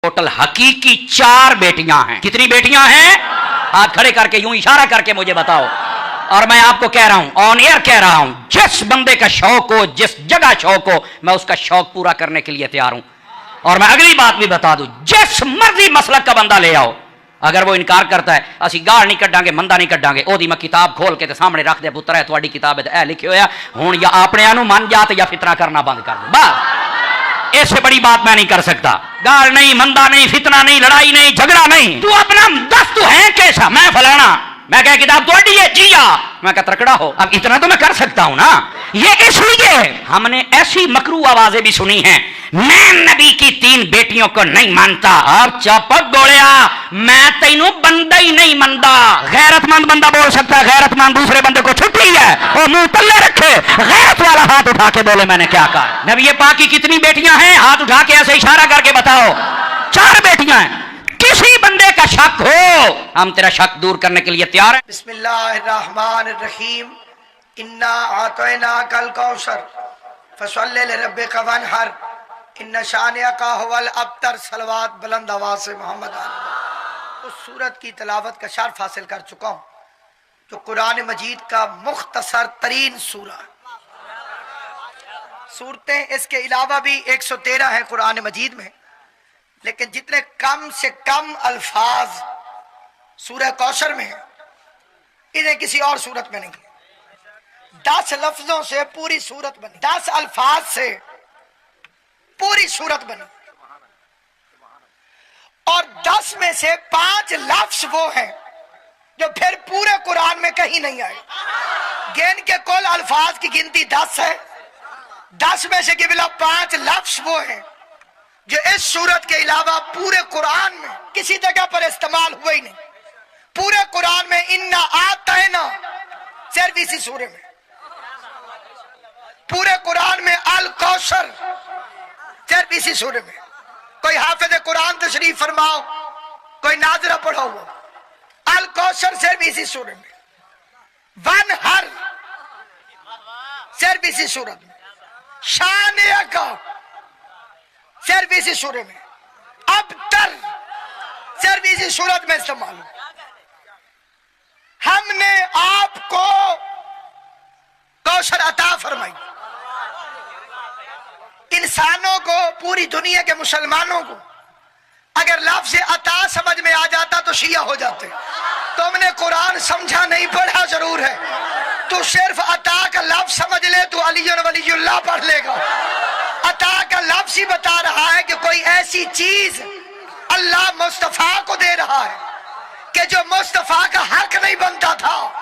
Total हकीकी 4 बेटियां हैं। कितनी बेटियां हैं? हाथ खड़े करके यूं इशारा करके मुझे बताओ। और मैं आपको कह रहा हूं, ऑन एयर कह रहा हूं, जिस बंदे का शौक हो, जिस जगह शौक हो, मैं उसका शौक पूरा करने के लिए तैयार हूं। और मैं अगली बात भी बता दूं, जिस मर्जी मसलक का बंदा ले आओ, अगर वो इनकार करता है असी गाल नहीं कड्डांगे, मंदा नहीं कड्डांगे, ओदी मैं किताब खोल के सामने रख दे, पुत्तर है तुहाडी किताब है लिखे होया, हुण या अपने आनू मन जात या फितना करना बंद कर दे। बस इससे बड़ी बात मैं नहीं कर सकता। गाल नहीं, मंदा नहीं, फितना नहीं, लड़ाई नहीं, झगड़ा नहीं। तू अपना दस तू है कैसा? मैं फलाना, मैं क्या किताब तोड़ी है जिया, मैं क्या तकड़ा हो। अब इतना तो मैं कर सकता हूं ना। ये इसलिए हमने ऐसी मकरू आवाजें भी सुनी हैं, मैं नबी की 3 बेटियों को नहीं मानता। अब चपक गोलिया, मैं तेनू बंदा ही नहीं मानता। गैरतमंद बंदा बोल सकता है, गैरतमंद दूसरे बंदे को छुट्टी है और मुंह तल्ले रखे, गैरत वाला हाथ उठा के बोले मैंने क्या कहा। नबी पाक की कितनी बेटियां हैं? हाथ उठा के ऐसे इशारा करके बताओ। 4 बेटियां हैं। किसी बंदे का शक हो, हम तेरा शक दूर करने के लिए तैयार हैं। बिस्मिल्लाहिर्रहमानिर्रहीम। इन्ना आतैना कल कौसर फसल्ले लिरब्बिका वनहर इन्ना शानिअका हुवल अब्तर। सलवात बुलंद आवाज से मोहम्मद उस सूरत की तिलावत का शर्फ हासिल कर चुका हूँ जो कुरान मजीद का मुख्तसर तरीन सूरा। सूरतें इसके अलावा भी 113 है कुरान मजीद में, लेकिन जितने कम से कम अल्फाज सूरह कौसर में है, इन्हें किसी और सूरत में नहीं। 10 लफ्जों से पूरी सूरत बनी, 10 अल्फाज से पूरी सूरत बनी, और 10 में से 5 लफ्ज वो हैं जो फिर पूरे कुरान में कहीं नहीं आए। गेन के कुल अल्फाज की गिनती 10 है। 10 में से केवल 5 लफ्ज वो हैं जो इस सूरत के अलावा पूरे कुरान में किसी जगह पर इस्तेमाल हुए ही नहीं। पूरे कुरान में इन्ना आतैना सिर्फ इसी सूरे में, पूरे कुरान में अल कौसर सिर्फ इसी सूरे में। कोई हाफिज कुरान तशरीफ फरमाओ, कोई नाजरा पढ़ो, अल कौसर सिर्फ इसी सूरे में। वन हर सिर्फ इसी सूरत में। शानिया का सिर्फ इसी सूरे में। अब्तर सिर्फ इसी सूरत में इस्तेमाल हो। हमने आपको कौशल अता फरमाई। इंसानों को, पूरी दुनिया के मुसलमानों को अगर लफ्ज़ अता समझ में आ जाता तो शिया हो जाते। तुमने कुरान समझा नहीं, पढ़ा जरूर है। तू सिर्फ अता का लफ्ज समझ ले, तू अली और वलीउल्लाह पढ़ लेगा। अता का लफ्ज ही बता रहा है कि कोई ऐसी चीज अल्लाह मुस्तफा को दे रहा है कि जो मुस्तफा का हक नहीं बनता था।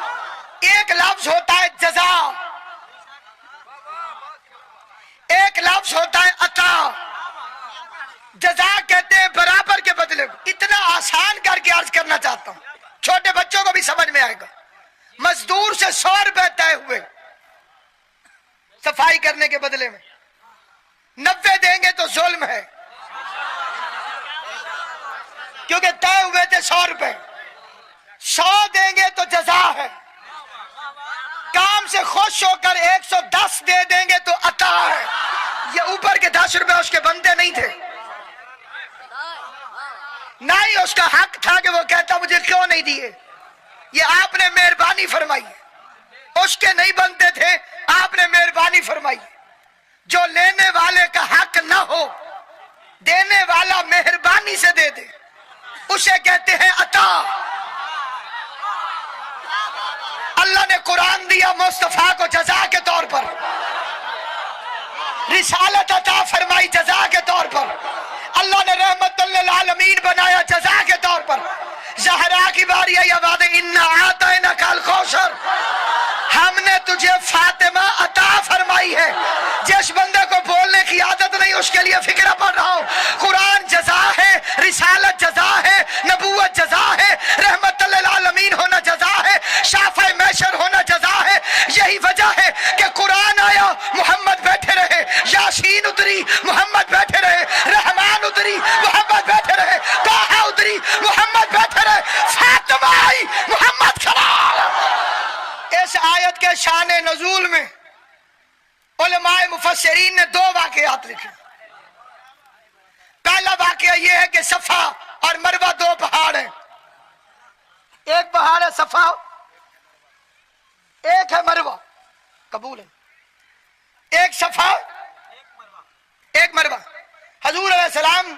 एक लफ्ज होता है जजा, एक लफ्ज होता है अता। जजा कहते हैं बराबर के बदले। इतना आसान करके अर्ज करना चाहता हूं, छोटे बच्चों को भी समझ में आएगा। मजदूर से 100 रुपए तय हुए सफाई करने के बदले में, 90 देंगे तो जुल्म है, क्योंकि तय हुए थे 100 रुपए। 100 देंगे तो जजा है। काम से खुश होकर 110 दे देंगे तो अता है। ये ऊपर के 10 रुपए उसके बनते नहीं थे, ना ही उसका हक था कि वो कहता मुझे क्यों नहीं दिए। ये आपने मेहरबानी फरमाई, उसके नहीं बनते थे, आपने मेहरबानी फरमाई। जो लेने वाले का हक ना हो, देने वाला मेहरबानी से दे दे, उसे कहते हैं अता। अल्लाह ने कुरान दिया मुस्तफा को जजा के तौर पर, रिसालत अता फरमाई जजा के तौर पर। अल्लाह ने रहमतुल लिल आलमीन बनाया जजा के तौर पर। ज़हरा की बारी आई, आवाज़ इन्ना आतैना कल कौसर। हमने तुझे फातिमा अता फरमाई है। जिस बंदे को बोलने की आदत नहीं उसके लिए फिक्र पड़ रहा हूं। कुरान जजा है, रिसालत जजा है, नबूवत जजा है, रहमतुल लिल आलमीन होना जजा है, शाफ़े महशर होना जजा है। यही वजह है कि कुरान आया, मोहम्मद बैठे रहे, यासीन उतरी, मोहम्मद बैठे रहे, रहमान उतरी, मोहम्मद बैठे रहे, ताहा उतरी, मोहम्मद बैठे रहे, फातिमा आई, मोहम्मद खड़ा। इस आयत के शान नज़ूल में उलमाए मुफस्सिरीन ने 2 वाक़यात लिखे। پہلا واقعہ یہ ہے کہ صفا اور مروہ دو پہاڑ ہیں. ایک پہاڑ ہے صفا، ایک ہے مروہ. قبول ہے. ایک صفا ایک مروہ. حضور علیہ السلام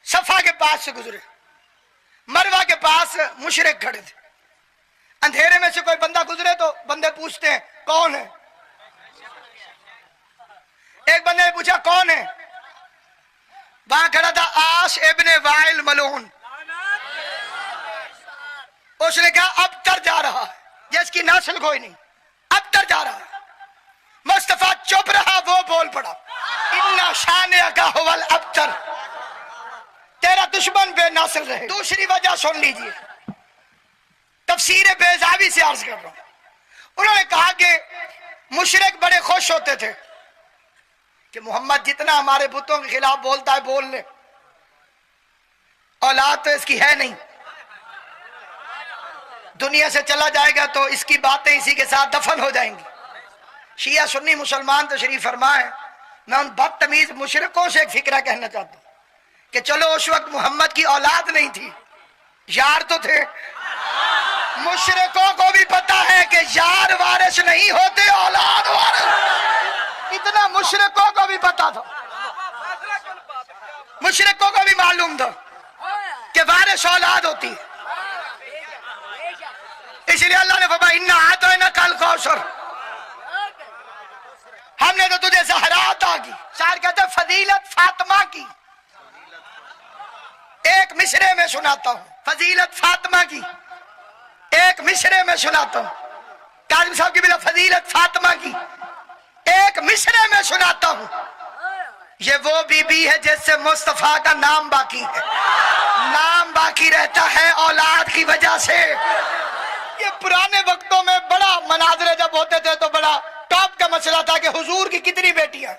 صفا کے پاس سے گزرے، مروہ کے پاس مشرک کھڑے تھے. اندھیرے میں سے کوئی بندہ گزرے تو بندے پوچھتے ہیں کون ہے. ایک بندے نے پوچھا کون ہے؟ وہاں کھڑا تھا آش ابن وائل ملعون. اس نے کہا اب تر جا رہا ہے، جس کی نسل کوئی نہیں، اب تر جا رہا ہے. مصطفیٰ چپ رہا، وہ بول پڑا اِنَّ شَانِئَکَ هُوَ الْأَبْتَرُ، تیرا دشمن بے نسل رہے. دوسری وجہ سن لیجئے، تفسیر بیضاوی سے عرض کر رہا ہوں. انہوں نے کہا کہ مشرک بڑے خوش ہوتے تھے کہ محمد جتنا ہمارے بتوں کے خلاف بولتا ہے بول لے، اولاد تو اس کی ہے نہیں، دنیا سے چلا جائے گا تو اس کی باتیں اسی کے ساتھ دفن ہو جائیں گی. شیعہ سنی مسلمان تشریف فرمائیں. میں ان بدتمیز مشرکوں سے ایک فکرہ کہنا چاہتا ہوں کہ چلو اس وقت محمد کی اولاد نہیں تھی، یار تو تھے. مشرکوں کو بھی پتا ہے کہ یار وارث نہیں ہوتے، اولاد وارث. اتنا مشرکوں کو بھی پتا تھا، مشرکوں کو بھی معلوم تھا کہ وارث اولاد ہوتی ہے. اس لیے اللہ نے فرمایا اِنَّا أَعْطَيْنَاكَ الْكَوْثَرَ، ہم نے تو تجھے زہرا عطا کی. شاعر کہتے ہیں فضیلت فاطمہ کی. ایک مصرے میں سناتا ہوں فضیلت فاطمہ کی، ایک مصرے میں سناتا ہوں. کاظم صاحب کی بلا فضیلت فاطمہ کی ایک مصرے میں سناتا ہوں. یہ وہ بی بی ہے جس سے مصطفیٰ کا نام باقی ہے، نام باقی رہتا ہے اولاد کی وجہ سے. یہ پرانے وقتوں میں بڑا مناظرے جب ہوتے تھے تو بڑا ٹاپ کا مسئلہ تھا کہ حضور کی کتنی بیٹیاں،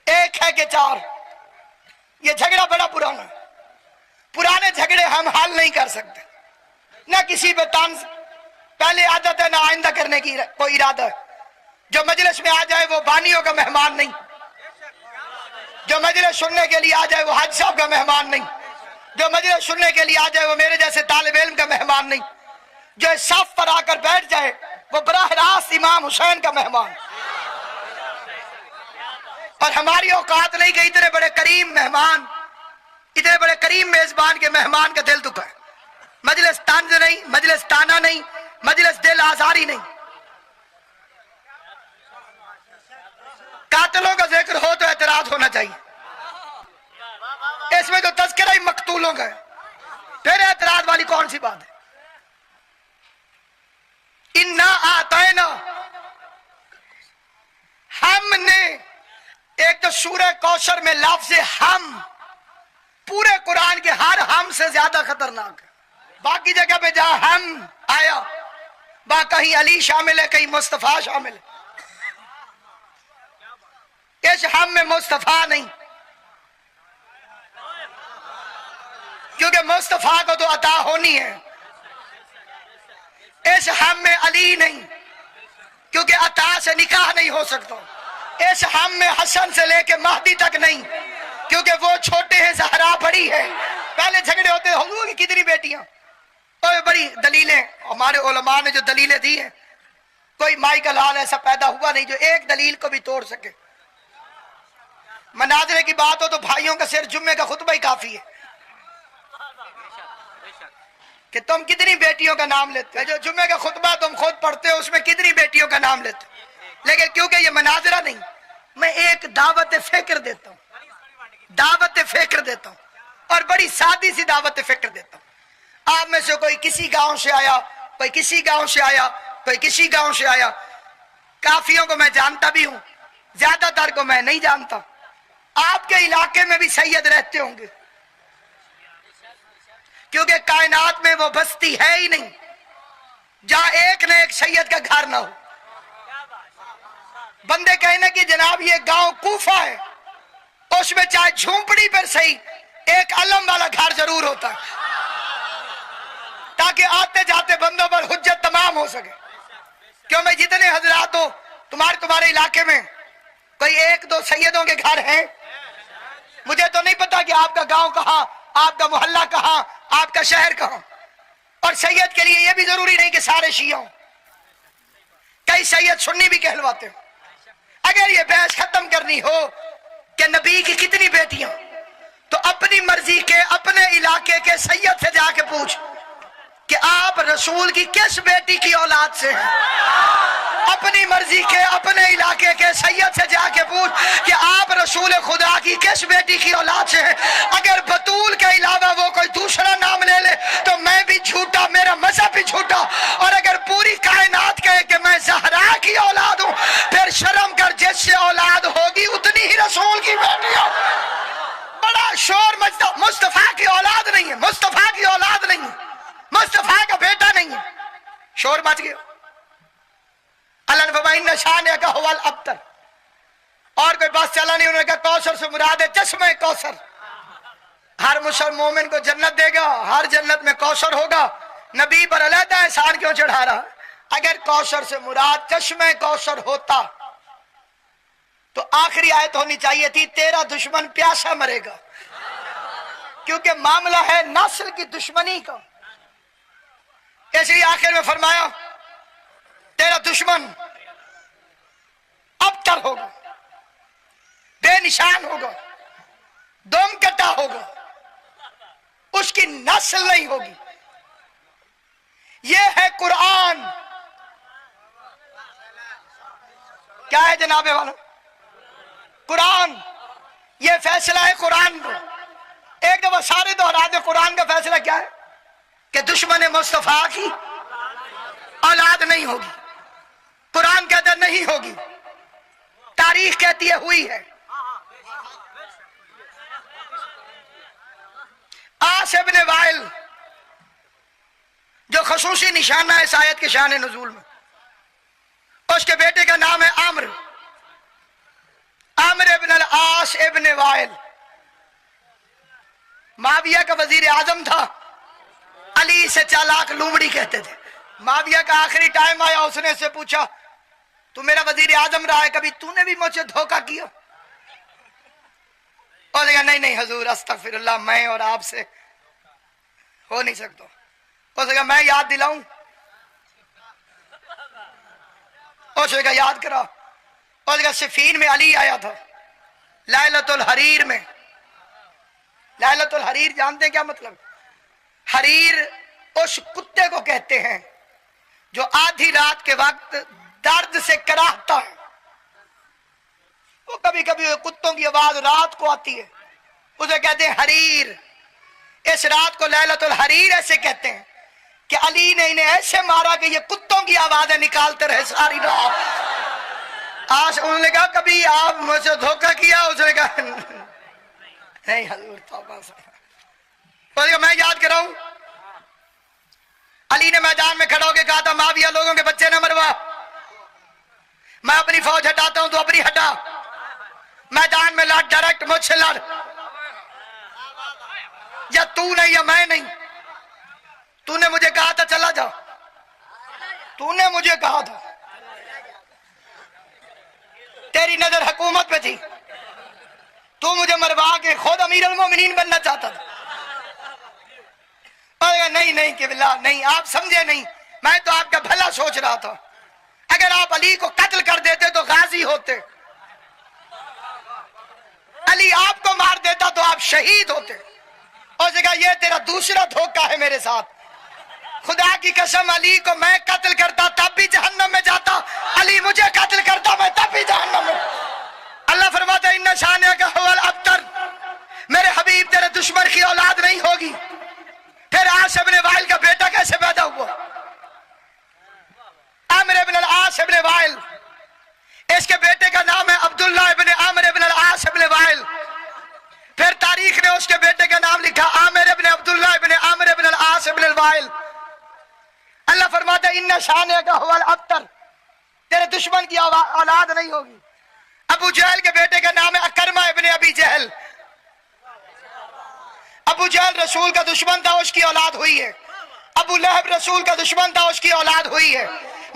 ایک ہے کہ چار. یہ جھگڑا بڑا پرانا ہے. پرانے جھگڑے ہم حل نہیں کر سکتے، نہ کسی پہ طنز پہلے عادت ہے نہ آئندہ کرنے کی کوئی ارادہ ہے. جو مجلس میں آ جائے وہ بانیوں کا مہمان نہیں، جو مجلس سننے کے لیے آ جائے وہ حاج صاحب کا مہمان نہیں، جو مجلس سننے کے لیے آ جائے وہ میرے جیسے طالب علم کا مہمان نہیں، جو صف پر آ کر بیٹھ جائے وہ براہ راست امام حسین کا مہمان. اور ہماری اوقات نہیں کہ اتنے بڑے کریم مہمان، اتنے بڑے کریم میزبان کے مہمان کا دل دکھائے. مجلس طنز نہیں، مجلس تانا نہیں، مجلس دل آزاری نہیں. قاتلوں کا ذکر ہو تو اعتراض ہونا چاہیے، اس میں تو تذکرہ ہی مقتولوں کا ہے، پھر اعتراض والی کون سی بات ہے؟ اِنَّا أَعْطَيْنَا، ہم نے، ایک تو سورہ کوثر میں لفظ ہم پورے قرآن کے ہر ہم سے زیادہ خطرناک ہے. باقی جگہ پہ جہاں ہم آیا وہاں کہیں علی شامل ہے، کہیں مصطفیٰ شامل ہے. اس ہم میں مصطفیٰ نہیں، کیونکہ مصطفیٰ کو تو عطا ہونی ہے. اس ہم میں علی نہیں، کیونکہ عطا سے نکاح نہیں ہو سکتا. اس ہم میں حسن سے لے کے مہدی تک نہیں، کیونکہ وہ چھوٹے ہیں، زہرا بڑی ہے. پہلے جھگڑے ہوتے ہیں حضور کی کتنی بیٹیاں، اور بڑی دلیلیں ہمارے علماء نے جو دلیلیں دی ہیں، کوئی مائی کا لال ایسا پیدا ہوا نہیں جو ایک دلیل کو بھی توڑ سکے. مناظرے کی بات ہو تو بھائیوں کا صرف جمعے کا خطبہ ہی کافی ہے کہ تم کتنی بیٹیوں کا نام لیتے ہو. جو جمعے کا خطبہ تم خود پڑھتے ہو اس میں کتنی بیٹیوں کا نام لیتے ہو. لیکن کیونکہ یہ مناظرہ نہیں، میں ایک دعوت فکر دیتا ہوں، دعوت فکر دیتا ہوں، اور بڑی سادی سی دعوت فکر دیتا ہوں. آپ میں سے کوئی کسی گاؤں سے آیا، کوئی کسی گاؤں سے آیا، کوئی کسی گاؤں سے آیا. کافیوں کو میں جانتا بھی ہوں، زیادہ تر کو میں نہیں جانتا. آپ کے علاقے میں بھی سید رہتے ہوں گے، کیونکہ کائنات میں وہ بستی ہے ہی نہیں جہاں ایک نہ ایک سید کا گھر نہ ہو. بندے کہنے کہ جناب یہ گاؤں کوفہ ہے، اس میں چاہے جھونپڑی پر صحیح ایک علم والا گھر ضرور ہوتا ہے تاکہ آتے جاتے بندوں پر حجت تمام ہو سکے. کیوں میں جتنے حضرات ہو تمہارے علاقے میں کوئی ایک دو سیدوں کے گھر ہیں؟ مجھے تو نہیں پتا کہ آپ کا گاؤں کہاں، آپ کا محلہ کہاں، آپ کا شہر کہاں. اور سید کے لیے یہ بھی ضروری نہیں کہ سارے شیعہ ہوں، کئی سید سنی بھی کہلواتے ہوں. اگر یہ بحث ختم کرنی ہو کہ نبی کی کتنی بیٹیاں، تو اپنی مرضی کے اپنے علاقے کے سید سے جا کے پوچھ کہ آپ رسول کی کس بیٹی کی اولاد سے ہیں. اپنی مرضی کے اپنے علاقے کے سید سے جا کے پوچھ کہ آپ رسول خدا کی کس بیٹی کی اولاد سے ہیں. اگر بطول کے علاوہ وہ کوئی دوسرا نام لے لے تو میں بھی جھوٹا، میرا مذہب بھی جھوٹا. اور اگر پوری کائنات کہے کہ میں زہرا کی اولاد ہوں، پھر شرم کر، جس سے اولاد ہوگی اتنی ہی رسول کی بیٹی ہو. بڑا شور مچتا، مصطفیٰ کی اولاد نہیں ہے، مصطفیٰ کی اولاد نہیں ہے، مصطفیٰ کا بیٹا نہیں ہے. شور مچ گیا. اللہ نے فرمایا ان شان کا هو الابتر. اور کوئی بات چلا نہیں. انہوں نے کہا کوثر سے مراد ہے چشمہ کوثر. ہر مسلم مومن کو جنت دے گا، ہر جنت میں کوثر ہوگا. نبی پر علیحدہ احسان کیوں چڑھا رہا؟ اگر کوثر سے مراد چشمہ کوثر ہوتا تو آخری آیت ہونی چاہیے تھی تیرا دشمن پیاسا مرے گا، کیونکہ معاملہ ہے نسل کی دشمنی کا. اس لیے آخر میں فرمایا تیرا دشمن ابتر ہوگا، بے نشان ہوگا، دم کٹا ہوگا، اس کی نسل نہیں ہوگی. یہ ہے قرآن. کیا ہے جناب والو؟ قرآن. یہ فیصلہ ہے قرآن کو. ایک دفعہ سارے دوہرا دیں قرآن کا فیصلہ کیا ہے کہ دشمن مصطفیٰ کی اولاد نہیں ہوگی. قرآن کہتا نہیں ہوگی، تاریخ کہتی ہے ہوئی ہے. عاص ابن وائل جو خصوصی نشانہ ہے اس آیت کے شان نزول میں، اس کے بیٹے کا نام ہے عامر. عامر ابن العاص ابن وائل معاویہ کا وزیر اعظم تھا. علی سے چالاک لومڑی کہتے تھے. معاویہ کا آخری ٹائم آیا، اس نے اس سے پوچھا تو میرا وزیر اعظم رہا ہے، کبھی تو نے بھی مجھے دھوکہ کیا؟ اور کہا نہیں حضور استغفر اللہ، میں اور آپ سے ہو نہیں سکتا. اس نے کہا میں یاد دلاؤں؟ اس نے کہا یاد کرا. اس نے کہا صفین میں علی آیا تھا، لیلۃ الحریر میں. لیلۃ الحریر جانتے ہیں کیا مطلب؟ حریر اس کتے کو کہتے ہیں جو آدھی رات کے وقت درد سے کراہتا ہے. وہ کبھی کبھی کتوں کی آواز رات کو آتی ہے، اسے کہتے ہیں حریر. اس رات کو لیلۃ الحریر ایسے کہتے ہیں کہ علی نے انہیں ایسے مارا کہ یہ کتوں کی آوازیں نکالتے رہے ساری رات. آج انہوں نے کہا کبھی آپ مجھ سے دھوکہ کیا؟ اس نے کہا نہیں حضور توبہ سے. میں یاد کراؤں؟ علی نے میدان میں کھڑا ہو کے کہا تھا معاویہ لوگوں کے بچے نہ مروا، میں اپنی فوج ہٹاتا ہوں تو اپنی ہٹا، میدان میں لڑ، ڈائریکٹ مجھ سے لڑ، یا تو نہیں یا میں نہیں. تو نے مجھے کہا تھا چلا جا، تو نے مجھے کہا تھا، تیری نظر حکومت پہ تھی، تو مجھے مروا کے خود امیر المومنین بننا چاہتا تھا. نہیں قبلہ نہیں، آپ سمجھے نہیں، میں تو آپ کا بھلا سوچ رہا تھا. اگر آپ علی کو قتل کر دیتے تو غازی ہوتے، علی آپ کو مار دیتا تو آپ شہید ہوتے. اور جگہ یہ تیرا دوسرا دھوکہ ہے میرے ساتھ. خدا کی قسم علی کو میں قتل کرتا تب بھی جہنم میں جاتا، علی مجھے قتل کرتا میں تب بھی جہنم میں. اللہ فرماتا ہے ان شانئک هو الابتر، میرے حبیب تیرے دشمن کی اولاد نہیں ہوگی. پھر عاص ابن وائل کا بیٹا کیسے پیدا ہوا؟ عامر ابن العاص ابن وائل، اس کے بیٹے کا نام ہے عبداللہ ابن عامر ابن العاص ابن وائل. پھر تاریخ نے اس کے بیٹے کا نام لکھا عامر ابن عبداللہ ابن عامر ابن العاص ابن الوائل. اللہ فرماتا ہے ان شانئک هو الابتر، تیرے دشمن کی اولاد نہیں ہوگی. ابو جہل کے بیٹے کا نام ہے اکرمہ ابن ابی جہل. ابو جہل رسول کا دشمن تھا، اس کی اولاد ہوئی ہے. ابو لہب رسول کا دشمن تھا، اس کی اولاد ہوئی ہے.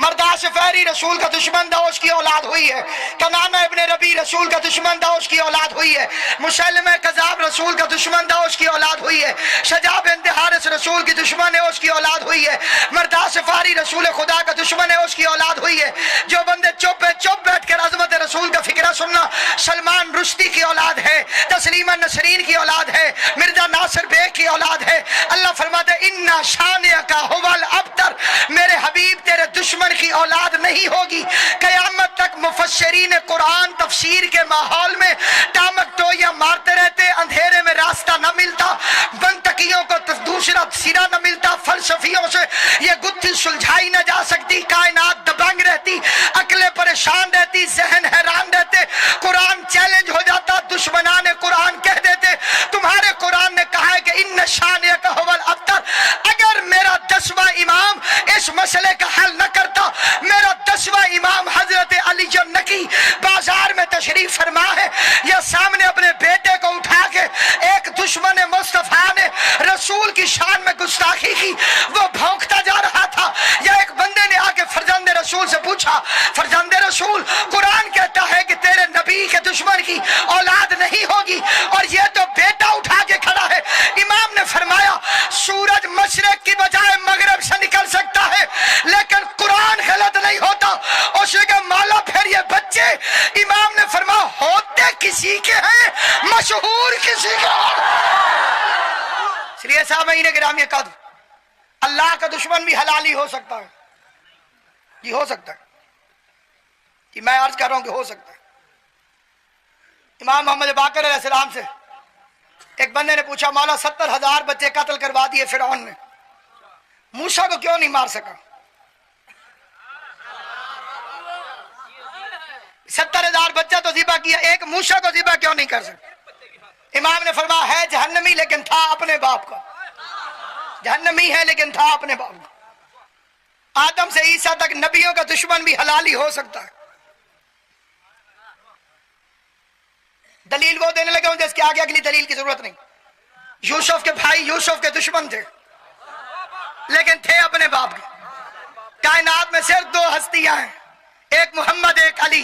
मरदाश फहरी रसूल का दुश्मन था, उसकी औलाद हुई है। कनाना इब्ने रबी रसूल का दुश्मन था, उसकी औलाद हुई है। मुसैलमा कज़ाब रसूल का दुश्मन था, उसकी औलाद हुई है। शजा बिन्त हारिस रसूल की दुश्मन है, उसकी औलाद हुई है। मरदाश फहरी रसूल खुदा का दुश्मन है, उसकी औलाद हुई है। जो बंदे चुप है, चुप बैठ कर अज़मत रसूल का फिक्रा सुनना, सलमान रुश्दी की औलाद है, तस्लीमा नसरीन की औलाद है, मिर्जा नासिर बेग की औलाद है। अल्लाह फरमाते इन्ना शानिअका हुवल अब्तर, मेरे हबीब तेरे दुश्मन की औलाद नहीं होगी। कयामत तक मुफस्सिरीन कुरान तफसीर के माहौल में टामक टोइयां मारते रहते, अंधेरे में रास्ता न मिलता, बनतकियों को दूसरा सिरा न मिलता, फलसफियों से ये गुत्थी सुलझाई न जा सकती, कायनात दबंग रहती, अकलें परेशान रहती, जहन हैरान रहते, कुरान चैलेंज हो जाता, दुश्मनाने कुरान कह देते तुम्हारे कुरान ने कहा है कि इन्न शानिअका हुवल अब्तर। अगर मेरा 10वां इमाम इस मसले का हल न करता, मेरा 10वां इमाम हजरत अली जो नकी बाजार में तशरीफ फरमा है, या सामने अपने बेटे को उठा के एक दुश्मन मुस्तफा ने रसूल की शान में गुस्ताखी की, वो भौंकता जा रहा था, या एक बंदे ने आके फरजंद रसूल से पूछा, फरजंद रसूल कुरान कहता है कि तेरे नबी के दुश्मन की औलाद नहीं होगी, और ये तो बेटा उठा के खड़ा है। इमाम ने फरमाया सूरज मशरक की बजाय मगरब से निकल सकता है, लेकिन कुरान गलत नहीं होता। उसने कहा मौला फिर ये बच्चे, इमाम ने फरमाया होते किसी के हैं, मशहूर किसी के। इसलिए सामईन गिरामी कद्र, अल्लाह का दुश्मन भी हलाली हो सकता है जी, हो सकता है कि मैं अर्ज कर रहा हूं कि हो सकता है। इमाम मोहम्मद बाकर अलैहिस्सलाम से एक बंदे ने पूछा मौला 70,000 बच्चे कत्ल करवा दिए फिरौन ने, मूसा को क्यों नहीं मार सका? 70,000 बच्चा तो ज़िबा किया, एक मूसा को ज़िबा क्यों नहीं कर सका? इमाम ने फरमाया है जहन्नमी लेकिन था अपने बाप का, जहन्नमी है लेकिन था अपने बाप का। आदम से ईसा तक नबियों का दुश्मन भी हलाली हो सकता है। दलील वो देने लगे हूं जिसके आगे अगली दलील की जरूरत नहीं। यूसुफ के भाई यूसुफ के दुश्मन थे, लेकिन थे अपने बाप के। कायनात में सिर्फ 2 हस्तियां हैं, एक मोहम्मद एक अली।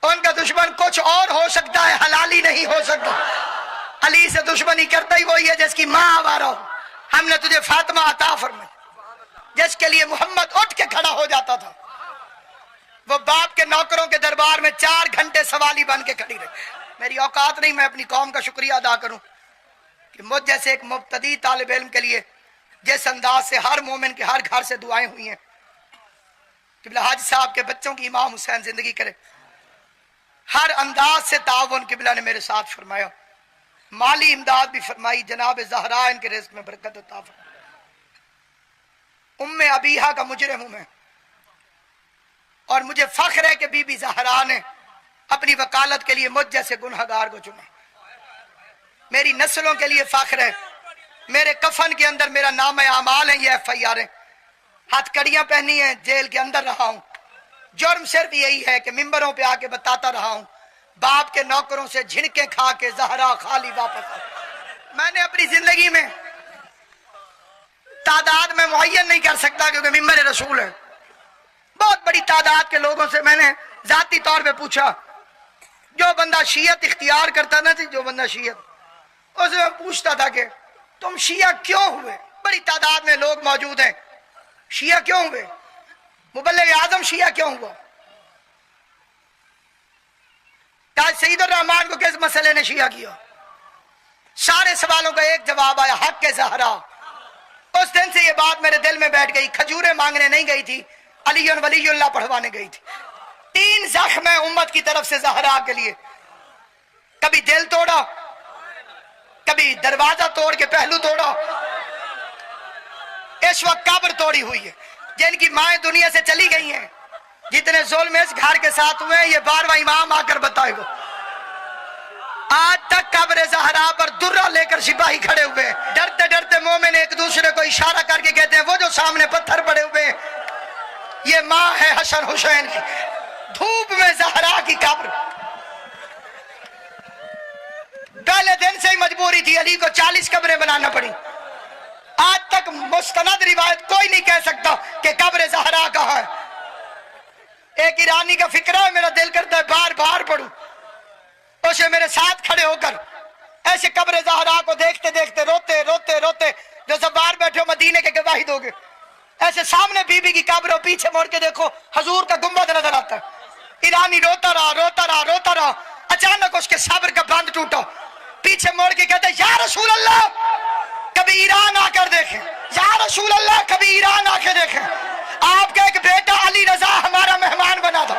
उनका दुश्मन कुछ और हो सकता है, हलाली नहीं हो सकता। अली से दुश्मनी करता ही वही है जिसकी मां आवारा हो। हमने तुझे फातिमा अता फरमाई, जिसके लिए मोहम्मद उठ के खड़ा हो जाता था, वो बाप के नौकरों के दरबार में 4 घंटे सवाली बन के खड़ी रही। मेरी औकात नहीं मैं अपनी कौम का शुक्रिया अदा करूं कि मुझ जैसे एक मुब्तदी तालिब इल्म के लिए जिस अंदाज से हर मोमिन के हर घर से दुआएं हुई हैं कि हाजी साहब के बच्चों की इमाम हुसैन जिंदगी करे, हर अंदाज से ताउन किबला ने मेरे साथ फरमाया, माली इमदाद भी फरमाई। जनाब ज़हरा इनके रिज़्क़ में बरकत अता फरमाई। उम्मे अबीहा का मुजरिम हूं मैं, और मुझे फख्र है कि बीबी ज़हरा ने अपनी वकालत के लिए मुझ जैसे गुनहगार को चुना। मेरी नस्लों के लिए फख्र है, मेरे कफन के अंदर मेरा नाम आमाल है, ये FIR है, हथकड़ियां पहनी है, जेल के अंदर रहा हूं। जुर्म सिर्फ यही है कि मिंबरों पे आके बताता रहा हूं, बाप के नौकरों से झिड़के खा के ज़हरा खाली वापस आ। मैंने अपनी जिंदगी में तादाद में मुअय्यन नहीं कर सकता क्योंकि मिंबर रसूल है। बहुत बड़ी तादाद के लोगों से मैंने जाती तौर पे पूछा, जो बंदा शियत इख्तियार करता ना, जो बंदा शियत, उससे मैं पूछता था कि तुम शिया क्यों हुए? बड़ी तादाद में लोग मौजूद हैं, शिया क्यों हुए? मुबल्लिग आजम शिया क्यों हुआ? सईदुर रहमान को किस मसले ने शिया किया? सारे सवालों का एक जवाब आया, हक के ज़हरा। उस दिन से ये बात मेरे दिल में बैठ गई। खजूरें मांगने नहीं गई थी, अली वलीउल्लाह पढ़वाने गई थी। 3 जख्म है उम्मत की तरफ से ज़हरा के लिए। कभी दिल तोड़ा, कभी दरवाजा तोड़ के पहलू तोड़ा, इस वक्त कब्र तोड़ी हुई है। जिनकी माएं दुनिया से चली गई हैं, जितने जुल्म इस घर के साथ हुए हैं, ये 12वां इमाम आकर बताएगा। आज तक कब्र ज़हरा पर दुर्रा लेकर सिपाही खड़े हुए हैं। डरते डरते मोमिन एक दूसरे को इशारा करके कहते हैं, वो जो सामने पत्थर पड़े हुए हैं, ये माँ है हसन हुसैन की। धूप में ज़हरा की कब्र। पहले दिन से ही मजबूरी थी, अली को 40 कब्रें बनाना पड़ी। आज तक एक मुस्तनद रिवायत कोई नहीं कह सकता कि कब्र ज़हरा कहाँ है। एक ईरानी का फिक्रा है, मेरा दिल करता है बार बार पढ़ूं। उसे मेरे साथ खड़े होकर ऐसे कब्र ज़हरा को देखते देखते रोते रोते रोते, जो सब बाहर बैठे हो मदीने के गवाही दोगे, ऐसे सामने बीबी की कब्र हो, पीछे मोड़ के देखो हजूर का गुंबद नजर आता है। ईरानी रोता रहा रोता रहा रोता रहा, अचानक उसके सब्र का बंध टूटा, पीछे मोड़ के कहते या रसूल अल्लाह कभी ईरान आकर देखें, या रसूल अल्लाह कभी ईरान आकर देखें। आपका एक बेटा अली रजा हमारा मेहमान बना था,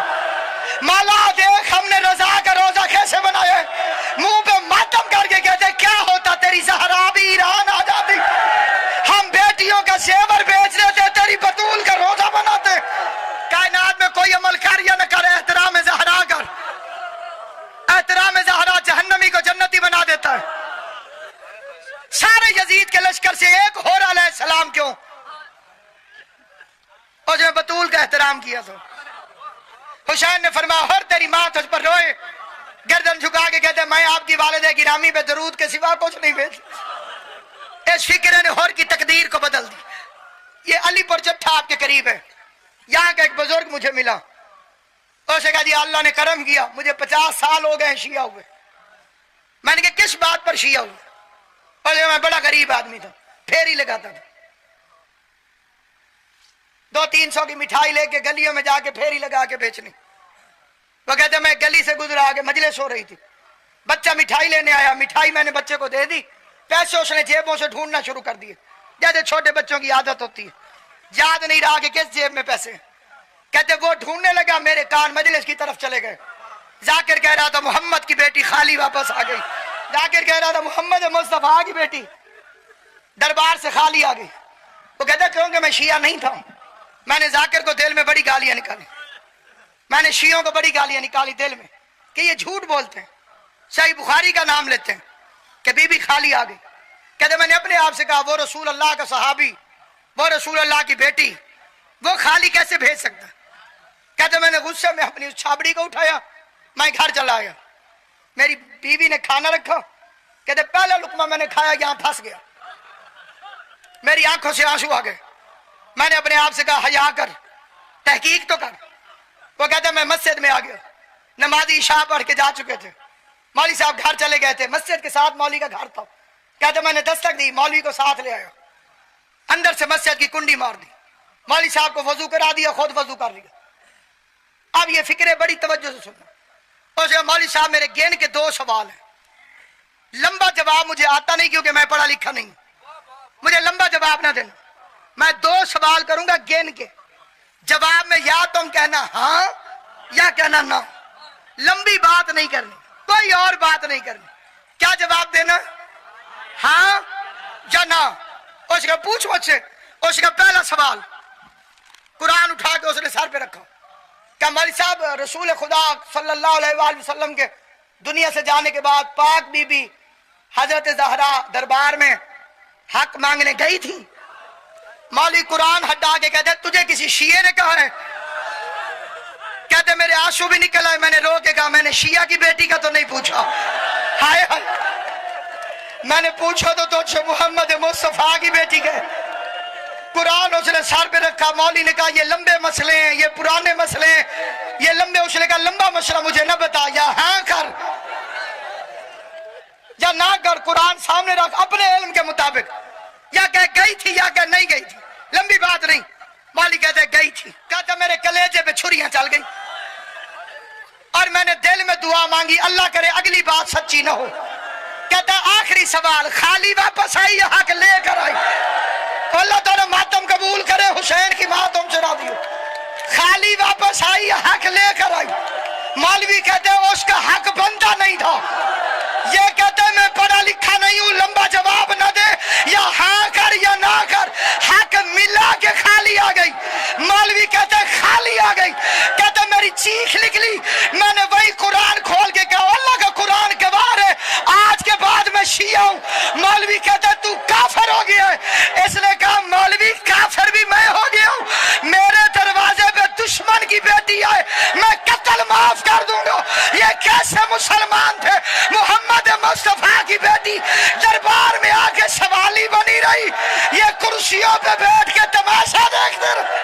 माला देख हमने रजा का रोजा कैसे बनाया है। मुंह पे मातम करके कहते क्या होता तेरी ज़हरा भी ईरान आ जाती, हम बेटियों का जेवर बेच रहे थे, तेरी बतूल का रोजा बनाते। कायनात में कोई अमल कर या न कर, एहतराम ज़हरा कर। एहतराम ज़हरा जहन्नमी को जन्नती बना देता है। सारे यजीद के लश्कर से एक होर अलैहिस्सलाम क्यों, और जो बतूल का एहतराम किया तो हुसैन ने फरमाया हर तेरी माँ तुझ पर रोए, गर्दन झुका के कहते मैं आपकी वालिदा गिरामी पे दरूद के सिवा कुछ नहीं भेज। इस फिक्र ने हर की तकदीर को बदल दी। ये अलीपुर जट्ठा आपके करीब है, यहाँ का एक बुजुर्ग मुझे मिला, उसने कहा जी अल्लाह ने करम किया, मुझे 50 साल हो गए शिया हुए। मैंने कहा किस बात पर शिया हुए? और मैं बड़ा गरीब आदमी था, फेरी लगाता था, 200-300 की मिठाई लेके गलियों में जाके फेरी लगा के बेचनी। वो कहते मैं गली से गुजरा, आगे मजलिस हो रही थी, बच्चा मिठाई लेने आया, मिठाई मैंने बच्चे को दे दी, पैसे उसने जेबों से ढूंढना शुरू कर दिए, जैसे छोटे बच्चों की आदत होती है, याद नहीं रहा कि किस जेब में पैसे। कहते वो ढूंढने लगा, मेरे कान मजलिस की तरफ चले गए। जाकिर कह रहा था मोहम्मद की बेटी खाली वापस आ गई। जाकिर कह रहा था मोहम्मद मुस्तफा की बेटी दरबार से खाली आ गई। वो कहता क्योंकि मैं शिया नहीं था। मैंने जाकिर को दिल में बड़ी गालियां निकाली, मैंने शियों को बड़ी गालियां निकाली दिल में कि ये झूठ बोलते हैं। सही बुखारी का नाम लेते हैं कि बीबी खाली आ गई। कहते मैंने अपने आप से कहा वो रसूल अल्लाह का सहाबी, वो रसूल अल्लाह की बेटी, वो खाली कैसे भेज सकता। कहते मैंने गुस्से में अपनी उस छाबड़ी को उठाया, मैं घर चला आया, मेरी बीवी ने खाना रखा, कहते पहला लुकमा मैंने खाया यहां फंस गया, मेरी आंखों से आंसू आ गए। मैंने अपने आप से कहा हया कर, तहकीक तो कर। वो कहते मैं मस्जिद में आ गया, नमाजी इशा पढ़ के जा चुके थे, मौलवी साहब घर चले गए थे, मस्जिद के साथ मौलवी का घर था। कहते मैंने दस्तक दी, मौलवी को साथ ले आया, अंदर से मस्जिद की कुंडी मार दी, मौलवी साहब को वजू करा दिया, खुद वजू कर लिया। अब ये फिक्रे बड़ी तवज्जो से सुनना। और मौलवी साहब मेरे गेन के 2 सवाल हैं, लंबा जवाब मुझे आता नहीं क्योंकि मैं पढ़ा लिखा नहीं, मुझे लंबा जवाब ना देना, मैं 2 सवाल करूंगा गेन के, जवाब में या तुम कहना हाँ या कहना ना, लंबी बात नहीं करनी, कोई और बात नहीं करनी। क्या जवाब देना, हाँ या ना। उसका पूछ मुझसे, उसका पहला सवाल, कुरान उठा के उसने सर पे रखा, क्या मौलवी साहब रसूल खुदा सल्लल्लाहु अलैहि वसल्लम के दुनिया से जाने के बाद पाक बीबी हजरत ज़हरा दरबार में हक मांगने गई थी? मौलवी कुरान हटा के कहते तुझे किसी शिये ने कहा है? कहते मेरे आंसू भी निकल आए, मैंने रो के कहा मैंने शिया की बेटी का तो नहीं पूछा। हाय हाय, मैंने पूछा तो तुझसे मोहम्मद मुस्तफा की बेटी का। कुरान उसने सर पे रखा, मौलवी ने कहा ये लंबे मसले हैं, ये पुराने मसले हैं, ये लंबे। उसने कहा लंबा मसला मुझे न बता, या हाँ कर या ना कर, कुरान सामने रख अपने इल्म के मुताबिक, या कह गई थी या कह नहीं गई थी, लंबी बात नहीं। मौलवी कहते गई थी, कहता मेरे कलेजे पे छुरियां चल गई और मैंने दिल में दुआ मांगी अल्लाह करे अगली बात सच्ची ना हो। कहता आखिरी सवाल, खाली वापस आई या हक लेकर आई? अल्लाह ताला मातम कबूल करे, हुसैन की माँ तुमसे राजी हो। खाली वापस आई या हक लेकर आई? मौलवी कहते उसका हक बनता नहीं था। ये कहते मैं पढ़ा लिखा नहीं हूं, लंबा जवाब न दे, या हाँ कर या ना कर, हक मिला के खाली आ गई। मौलवी कहते खाली आ गई, कहते मेरी चीख निकली, मैंने वही कुरान खोल के कहा अल्लाह का कुरान गवाह है आज के बाद मैं शिया हूं। मौलवी कहते तू काफिर हो गया है। इसने कहा मौलवी काफिर भी मैं हो गया हूं, मेरे दरवाजे पे दुश्मन की बेटी आए मैं कत्ल माफ कर दूंगा। ये कैसे मुसलमान थे? मुस्तफा की बेटी दरबार में आके सवाली बनी रही, ये कुर्सियों گھروں پہ بیٹھ کے تماشا دیکھتے رہو.